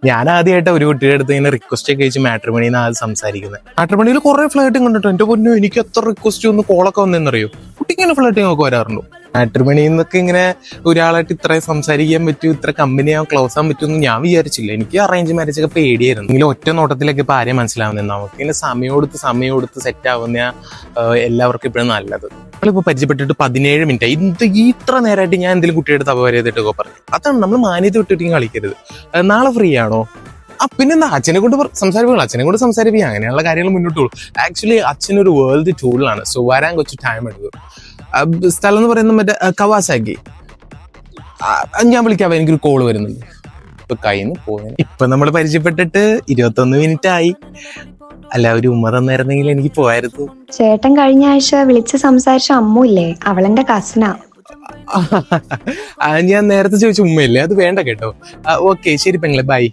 ഞാൻ ആദ്യമായിട്ട് ഒരു കുട്ടിയുടെ അടുത്ത് ഇങ്ങനെ റിക്വസ്റ്റ് ഒക്കെ അയച്ച് മാട്രിമണിന്ന് ആദ്യം സംസാരിക്കുന്നത്. മാട്രിമണിയിൽ കുറെ ഫ്ലേട്ടിങ് കണ്ടിട്ടോ. എന്റെ പൊന്നു, എനിക്ക് എത്ര റിക്വസ്റ്റ് ഒന്ന് കോളൊക്കെ വന്നെന്നറിയോ. കുട്ടിക്ക് ഇങ്ങനെ ഫ്ലേട്ടിങ് ഒക്കെ വരാറുണ്ടോ? മാട്രിമണിന്നൊക്കെ ഇങ്ങനെ ഒരാളായിട്ട് ഇത്രയും സംസാരിക്കാൻ പറ്റും, ഇത്ര കമ്പനി ആവാൻ ക്ലോസ് ആവാൻ പറ്റുമെന്ന് ഞാൻ വിചാരിച്ചില്ല. എനിക്ക് അറേഞ്ച് മാരേജ് ഒക്കെ പേടിയായിരുന്നു. എങ്കിലും ഒറ്റ നോട്ടത്തിലൊക്കെ ഇപ്പൊ ആരെയും മനസ്സിലാവുന്നത്. നമുക്ക് ഇങ്ങനെ സമയം കൊടുത്ത് സെറ്റ് ആവുന്ന എല്ലാവർക്കും ഇപ്പോഴും നല്ലത്. നമ്മളിപ്പോ പരിചയപ്പെട്ടിട്ട് 17 മിനിറ്റ്. ഇത്ര നേരമായിട്ട് ഞാൻ എന്തെങ്കിലും കുട്ടിയുടെ തപവരയതിട്ടൊക്കെ പറഞ്ഞു. അതാണ് നമ്മൾ മാന്യത വിട്ടിട്ട് കളിക്കരുത്. നാളെ ഫ്രീ ആണോ? പിന്നെന്താ, അച്ഛനെ കൊണ്ട് സംസാരിപ്പിക്കണം, അച്ഛനെ കൊണ്ട് സംസാരിപ്പിക്കുക, അങ്ങനെയുള്ള കാര്യങ്ങൾ മുന്നോട്ട് പോകും. ആക്ച്വലി അച്ഛനൊരു വേൾഡ് ടൂളാണ്. സോ വരാൻ കുറച്ച് ടൈം എടുക്കും. സ്ഥലം എന്ന് പറയുന്നത് മറ്റേ കവാസാക്കി. ഞാൻ വിളിക്കാവോ, എനിക്കൊരു കോള് വരുന്നുണ്ട്. ഇപ്പൊ കയ്യിൽ നിന്ന് പോയ. ഇപ്പൊ നമ്മൾ പരിചയപ്പെട്ടിട്ട് 21 മിനിറ്റ് ആയി. അല്ല, ഒരു ഉമ്മ തന്നായിരുന്നെങ്കിൽ എനിക്ക് പോയായിരുന്നു. ചേട്ടൻ കഴിഞ്ഞ ആഴ്ച വിളിച്ച് സംസാരിച്ച അമ്മുല്ലേ, അവളെന്റെ കസിനാ. ഞാൻ നേരത്തെ ചോദിച്ച ഉമ്മയില്ലേ, അത് വേണ്ട കേട്ടോ. ഓക്കെ, ശരി പെങ്ങളെ, ബൈ.